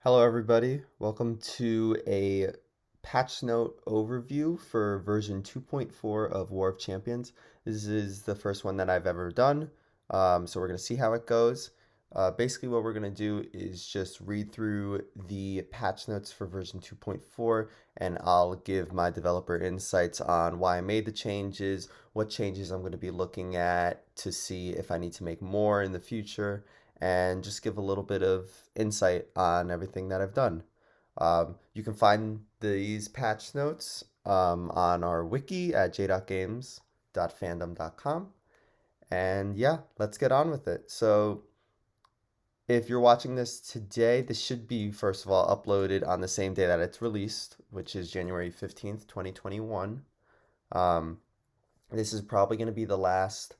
Hello, everybody. Welcome to a patch note overview for version 2.4 of War of Champions. This is the first one that I've ever done, so we're going to see how it goes. Basically, what we're going to do is just read through the patch notes for version 2.4, and I'll give my developer insights on why I made the changes, what changes I'm going to be looking at to see if I need to make more in the future, and just give a little bit of insight on everything that I've done. You can find these patch notes on our wiki at j.games.fandom.com. And yeah, let's get on with it. So, if you're watching this today, this should be, first of all, uploaded on the same day that it's released, which is January 15th, 2021. Um, this is probably going to be the last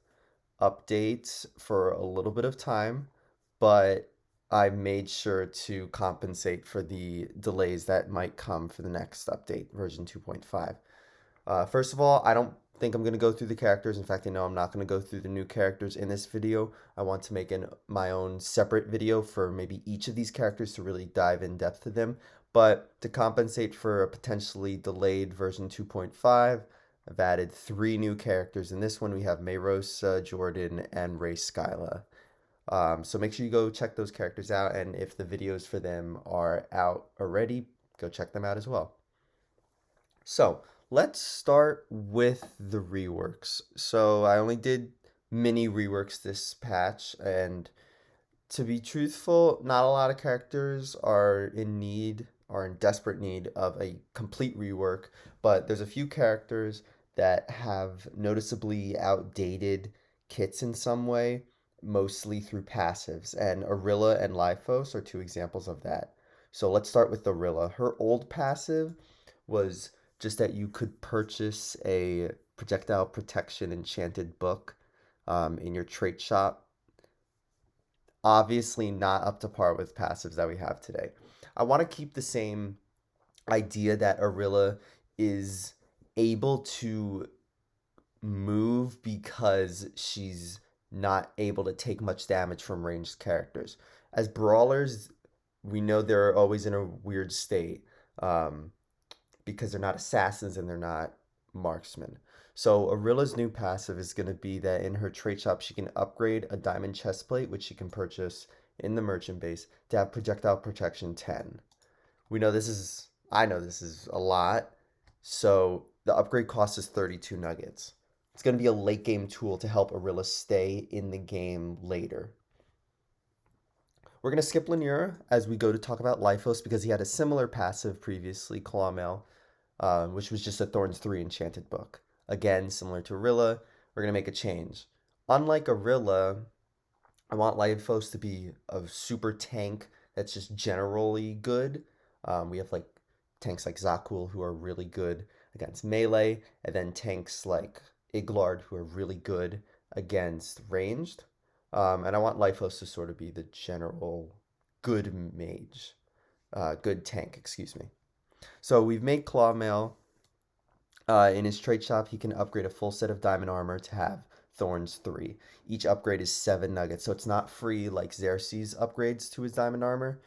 updates for a little bit of time, but I made sure to compensate for the delays that might come for the next update, version 2.5. First of all, I don't think I'm going to go through the characters. In fact, I know I'm not going to go through the new characters in this video. I want to make my own separate video for maybe each of these characters to really dive in depth to them. But to compensate for a potentially delayed version 2.5, I've added 3 new characters. In this one, we have Mayrosa, Jordan, and Ray Skyla. So make sure you go check those characters out, and if the videos for them are out already, go check them out as well. So let's start with the reworks. So I only did mini reworks this patch, and to be truthful, not a lot of characters are in desperate need of a complete rework, but there's a few characters that have noticeably outdated kits in some way, mostly through passives, and Arilla and Lifos are 2 examples of that. So let's start with Arilla. Her old passive was just that you could purchase a projectile protection enchanted book in your trait shop. Obviously not up to par with passives that we have today. I want to keep the same idea that Arilla is able to move because she's not able to take much damage from ranged characters. As brawlers, we know they're always in a weird state because they're not assassins and they're not marksmen. So Arilla's new passive is going to be that in her trait shop, she can upgrade a diamond chestplate, which she can purchase in the merchant base, to have projectile protection 10. I know this is a lot. So the upgrade cost is 32 nuggets. It's going to be a late game tool to help Arilla stay in the game later. We're going to skip Lanira as we go to talk about Lifos because he had a similar passive previously, Clawmail, which was just a Thorns 3 enchanted book. Again, similar to Arilla, we're going to make a change. Unlike Arilla, I want Lifos to be a super tank that's just generally good. We have like tanks like Zakul who are really good against melee, and then tanks like Iglard who are really good against ranged. And I want Lifos to sort of be the general good mage, good tank, excuse me. So we've made Clawmail. In his trade shop, he can upgrade a full set of diamond armor to have Thorns 3. Each upgrade is 7 nuggets, so it's not free like Xerxes' upgrades to his diamond armor,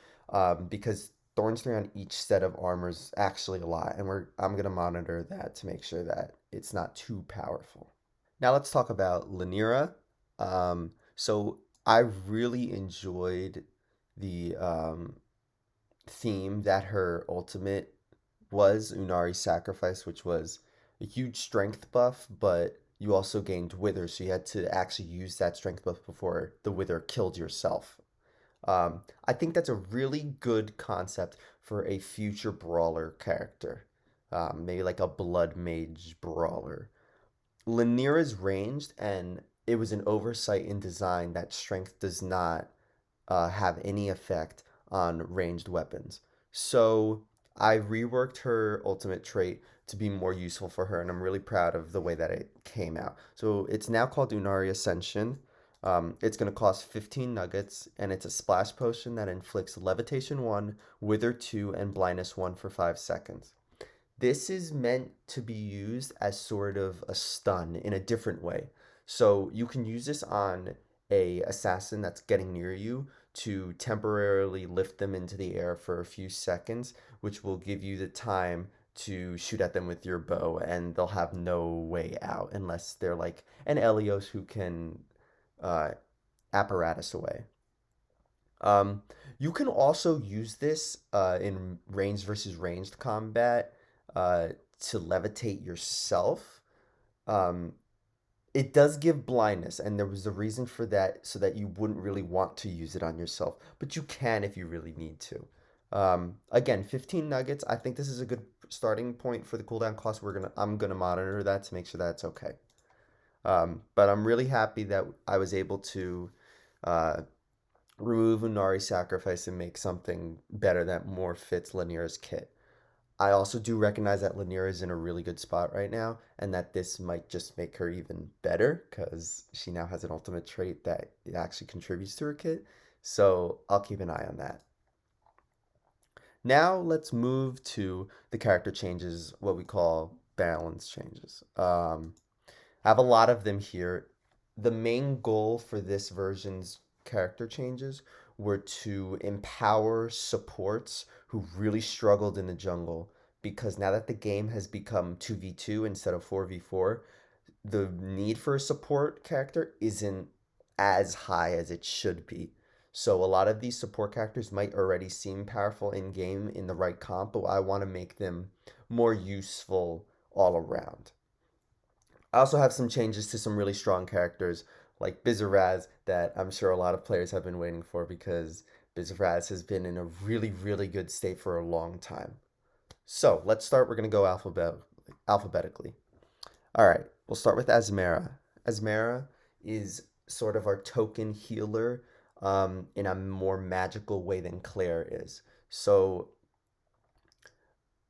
because Thorns 3 on each set of armor is actually a lot, and I'm going to monitor that to make sure that it's not too powerful. Now let's talk about Lanira. So I really enjoyed the theme that her ultimate was, Unari's Sacrifice, which was a huge strength buff, but you also gained Wither, so you had to actually use that strength buff before the Wither killed yourself. I think that's a really good concept for a future brawler character. Maybe like a Blood Mage brawler. Lanira's ranged, and it was an oversight in design that strength does not have any effect on ranged weapons. So I reworked her ultimate trait to be more useful for her, and I'm really proud of the way that it came out. So it's now called Unari Ascension. It's going to cost 15 nuggets, and it's a splash potion that inflicts Levitation 1, Wither 2, and Blindness 1 for 5 seconds. This is meant to be used as sort of a stun in a different way. So you can use this on a assassin that's getting near you to temporarily lift them into the air for a few seconds, which will give you the time to shoot at them with your bow, and they'll have no way out unless they're like an Elios who can uh, apparatus away. Um, you can also use this in ranged versus ranged combat uh, to levitate yourself. Um, it does give blindness, and there was a reason for that, so that you wouldn't really want to use it on yourself, but you can if you really need to. Again, 15 nuggets. I think this is a good starting point for the cooldown cost. I'm gonna monitor that to make sure that's okay. But I'm really happy that I was able to uh, remove Unari sacrifice and make something better that more fits Lanira's kit. I also do recognize that Lanira is in a really good spot right now, and that this might just make her even better because she now has an ultimate trait that it actually contributes to her kit. So I'll keep an eye on that. Now let's move to the character changes, what we call balance changes. I have a lot of them here. The main goal for this version's character changes were to empower supports who really struggled in the jungle, because now that the game has become 2v2 instead of 4v4, the need for a support character isn't as high as it should be. So a lot of these support characters might already seem powerful in game in the right comp, but I want to make them more useful all around. I also have some changes to some really strong characters like Bizaraz that I'm sure a lot of players have been waiting for, because Bizaraz has been in a really, really good state for a long time. So let's start. We're going to go alphabetically. All right, we'll start with Azmera. Azmera is sort of our token healer in a more magical way than Claire is. So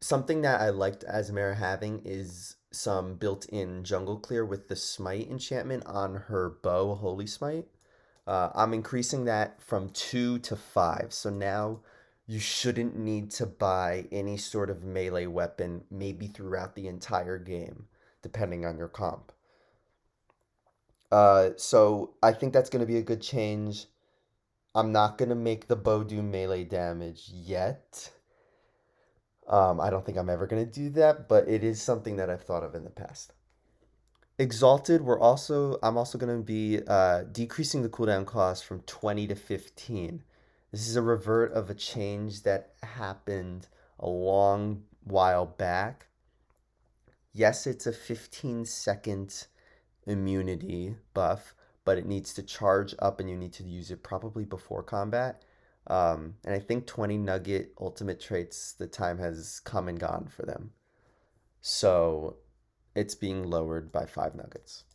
something that I liked Azmera having is some built-in jungle clear with the smite enchantment on her bow, Holy Smite. I'm increasing that from 2 to 5. So now you shouldn't need to buy any sort of melee weapon, maybe throughout the entire game, depending on your comp. So I think that's going to be a good change. I'm not going to make the bow do melee damage yet. I don't think I'm ever going to do that, but it is something that I've thought of in the past. Exalted, I'm also going to be decreasing the cooldown cost from 20 to 15. This is a revert of a change that happened a long while back. Yes, it's a 15-second immunity buff, but it needs to charge up and you need to use it probably before combat. And I think 20 nugget ultimate traits, the time has come and gone for them. So it's being lowered by 5 nuggets.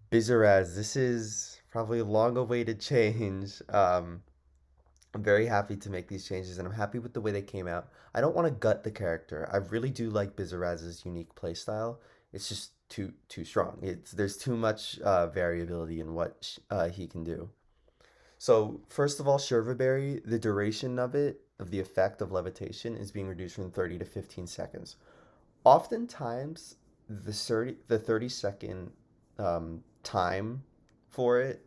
Bizaraz, this is probably a long awaited change. I'm very happy to make these changes, and I'm happy with the way they came out. I don't want to gut the character. I really do like Bizaraz's unique playstyle. It's just too strong. There's too much variability in what he can do. So first of all, Shervaberry, the duration of the effect of levitation, is being reduced from 30 to 15 seconds. Oftentimes, the 30-second time for it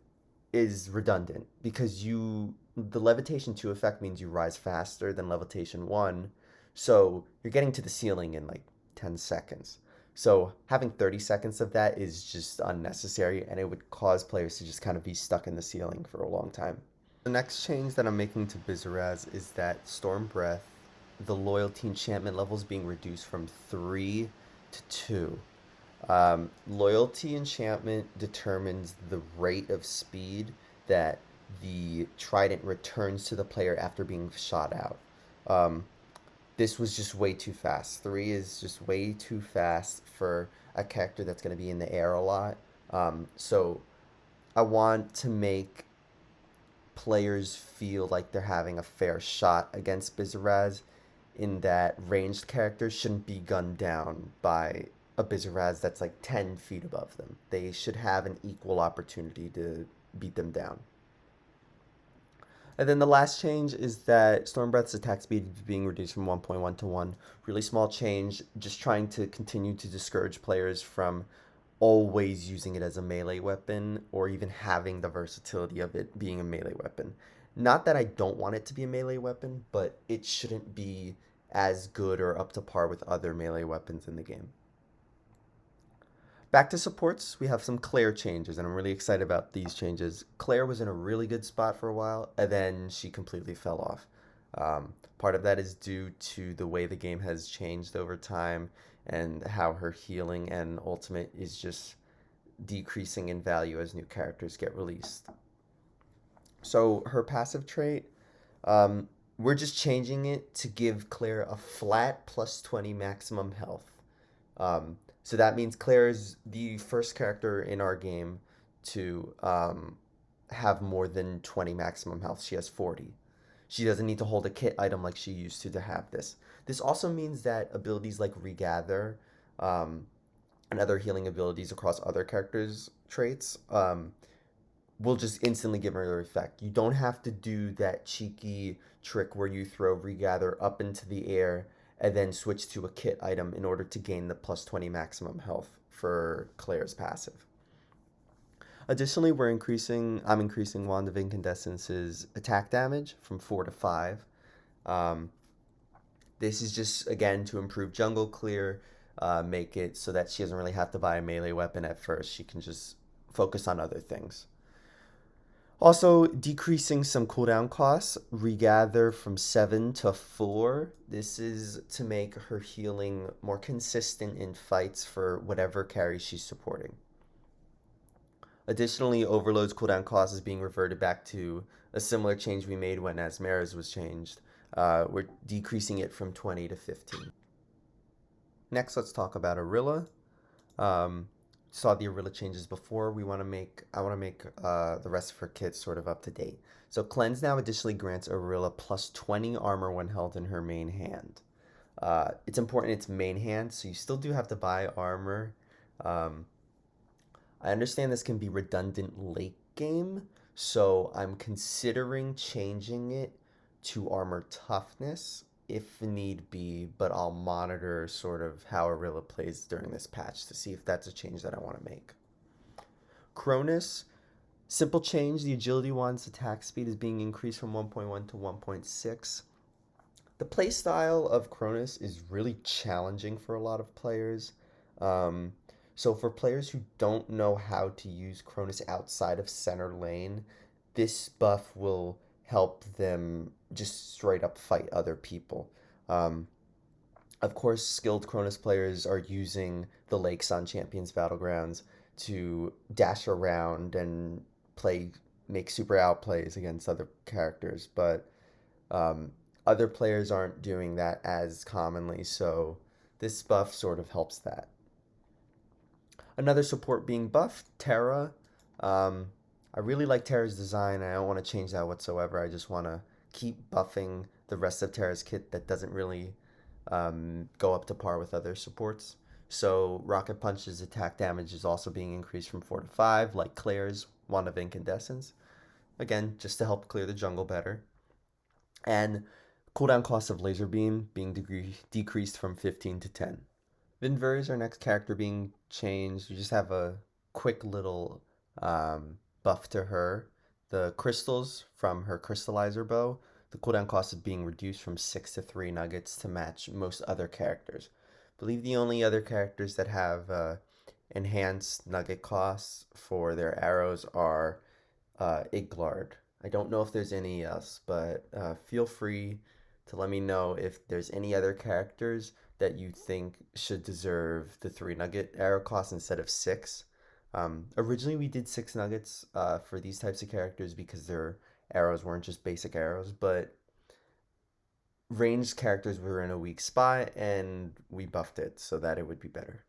is redundant, because the levitation 2 effect means you rise faster than levitation 1, so you're getting to the ceiling in like 10 seconds. So having 30 seconds of that is just unnecessary, and it would cause players to just kind of be stuck in the ceiling for a long time. The next change that I'm making to Bizaraz is that Storm Breath, the loyalty enchantment level, is being reduced from 3 to 2. Loyalty enchantment determines the rate of speed that the trident returns to the player after being shot out. Um, this was just way too fast. 3 is just way too fast for a character that's going to be in the air a lot. So I want to make players feel like they're having a fair shot against Bizaraz, in that ranged characters shouldn't be gunned down by a Bizaraz that's like 10 feet above them. They should have an equal opportunity to beat them down. And then the last change is that Storm Breath's attack speed is being reduced from 1.1 to 1. Really small change, just trying to continue to discourage players from always using it as a melee weapon, or even having the versatility of it being a melee weapon. Not that I don't want it to be a melee weapon, but it shouldn't be as good or up to par with other melee weapons in the game. Back to supports, we have some Claire changes, and I'm really excited about these changes. Claire was in a really good spot for a while, and then she completely fell off. Part of that is due to the way the game has changed over time and how her healing and ultimate is just decreasing in value as new characters get released. So her passive trait, um, we're just changing it to give Claire a flat plus 20 maximum health. So that means Claire is the first character in our game to have more than 20 maximum health. She has 40. She doesn't need to hold a kit item like she used to have this. This also means that abilities like Regather um, and other healing abilities across other characters' traits will just instantly give her their effect. You don't have to do that cheeky trick where you throw Regather up into the air and then switch to a kit item in order to gain the plus 20 maximum health for Claire's passive. Additionally, I'm increasing Wand of Incandescence's attack damage from 4 to 5. Um, this is just, again, to improve jungle clear, make it so that she doesn't really have to buy a melee weapon at first. She can just focus on other things. Also, decreasing some cooldown costs, regather from 7 to 4. This is to make her healing more consistent in fights for whatever carry she's supporting. Additionally, Overload's cooldown cost is being reverted back to a similar change we made when Asmera's was changed. We're decreasing it from 20 to 15. Next, let's talk about Arilla. Saw the Arilla changes before. I want to make the rest of her kits sort of up to date. So Cleanse now additionally grants Arilla plus 20 armor when held in her main hand. It's important it's main hand, so you still do have to buy armor. Um, I understand this can be redundant late game, so I'm considering changing it to armor toughness if need be, but I'll monitor sort of how Arilla plays during this patch to see if that's a change that I want to make. Cronus, simple change, the agility wand's attack speed is being increased from 1.1 to 1.6. The playstyle of Cronus is really challenging for a lot of players. Um, so for players who don't know how to use Cronus outside of center lane, this buff will help them just straight up fight other people. Um, of course, skilled Cronus players are using the lakes on Champions Battlegrounds to dash around and play, make super outplays against other characters, but um, other players aren't doing that as commonly, so this buff sort of helps that. Another support being buffed, Terra. Um, I really like Terra's design. I don't want to change that whatsoever. I just want to keep buffing the rest of Terra's kit that doesn't really go up to par with other supports. So Rocket Punch's attack damage is also being increased from 4 to 5, like Claire's Wand of Incandescence. Again, just to help clear the jungle better. And cooldown cost of Laser Beam being decreased from 15 to 10. Vinver is our next character being changed. We just have a quick little buff to her. The crystals from her crystallizer bow, the cooldown cost is being reduced from 6 to 3 nuggets to match most other characters. I believe the only other characters that have enhanced nugget costs for their arrows are Iglard. I don't know if there's any else, but feel free to let me know if there's any other characters that you think should deserve the 3 nugget arrow cost instead of 6. Originally, we did 6 nuggets for these types of characters because their arrows weren't just basic arrows, but ranged characters were in a weak spot and we buffed it so that it would be better.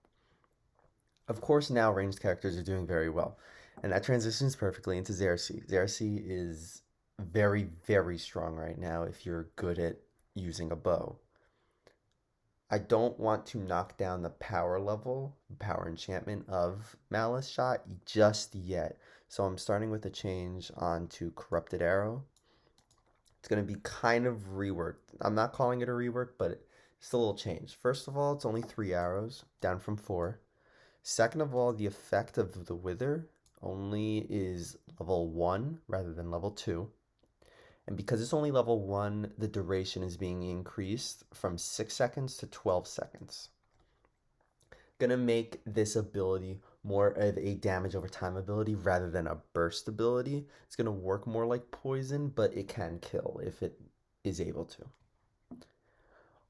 Of course, now ranged characters are doing very well, and that transitions perfectly into Xerxes. Xerxes is very, very strong right now if you're good at using a bow. I don't want to knock down the power level, power enchantment of Malice Shot just yet. So I'm starting with a change onto Corrupted Arrow. It's going to be kind of reworked. I'm not calling it a rework, but it's a little change. First of all, it's only 3 arrows, down from 4. Second of all, the effect of the Wither only is level 1 rather than level 2. And because it's only level 1, the duration is being increased from 6 seconds to 12 seconds. Gonna make this ability more of a damage over time ability rather than a burst ability. It's gonna work more like poison, but it can kill if it is able to.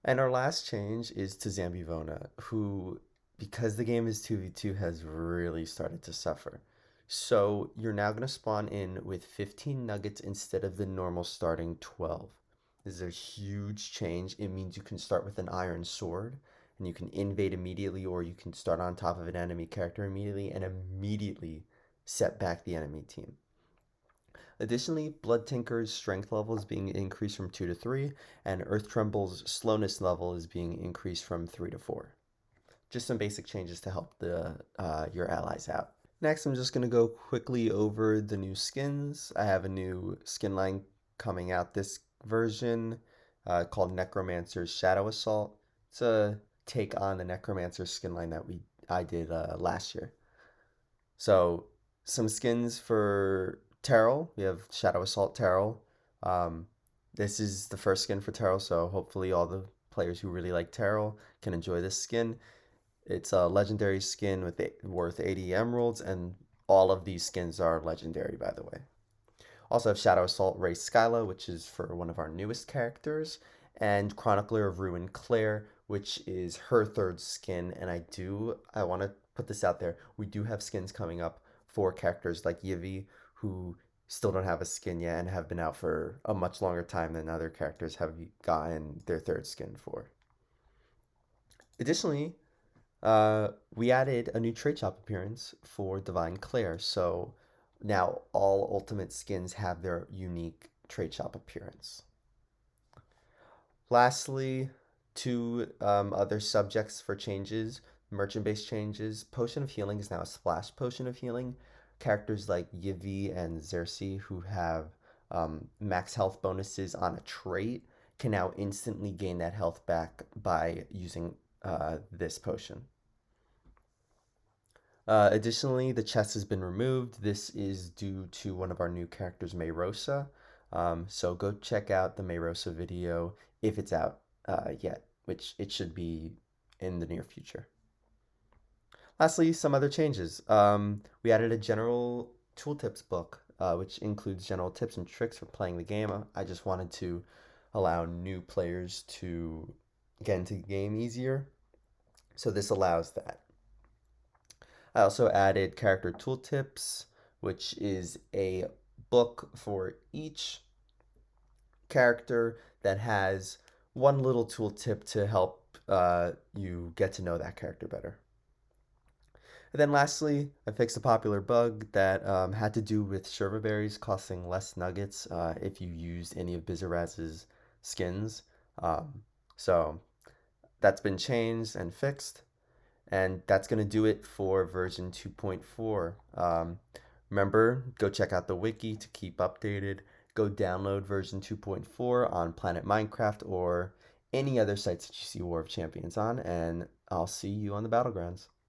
And our last change is to Zambivona, who, because the game is 2v2, has really started to suffer. So you're now going to spawn in with 15 nuggets instead of the normal starting 12. This is a huge change. It means you can start with an iron sword and you can invade immediately, or you can start on top of an enemy character immediately and immediately set back the enemy team. Additionally, Blood Tinker's strength level is being increased from 2 to 3, and Earth Tremble's slowness level is being increased from 3 to 4. Just some basic changes to help your allies out. Next, I'm just going to go quickly over the new skins. I have a new skin line coming out this version called Necromancer's Shadow Assault. It's a take on the Necromancer skin line that I did last year. So some skins for Terrell. We have Shadow Assault Terrell. Um, this is the first skin for Terrell, so hopefully all the players who really like Terrell can enjoy this skin. It's a legendary skin worth 80 emeralds, and all of these skins are legendary, by the way. Also have Shadow Assault Ray Skyla, which is for one of our newest characters, and Chronicler of Ruin Claire, which is her third skin. And I want to put this out there. We do have skins coming up for characters like Yivi, who still don't have a skin yet and have been out for a much longer time than other characters have gotten their third skin for. Additionally, we added a new trade shop appearance for Divine Claire, so now all ultimate skins have their unique trade shop appearance. Lastly, two other subjects for changes, merchant-based changes. Potion of Healing is now a splash potion of healing. Characters like Yivi and Xerxes, who have max health bonuses on a trait, can now instantly gain that health back by using this potion. Additionally, the chest has been removed. This is due to one of our new characters, Mayrosa. So go check out the Mayrosa video if it's out yet, which it should be in the near future. Lastly, some other changes. We added a general tooltips book, which includes general tips and tricks for playing the game. I just wanted to allow new players to get into the game easier. So this allows that. I also added character tooltips, which is a book for each character that has one little tooltip to help you get to know that character better. And then lastly, I fixed a popular bug that had to do with Sherva berries costing less nuggets if you used any of Bizaraz's skins. So that's been changed and fixed. And that's going to do it for version 2.4. Remember, go check out the wiki to keep updated. Go download version 2.4 on Planet Minecraft or any other sites that you see War of Champions on, and I'll see you on the Battlegrounds.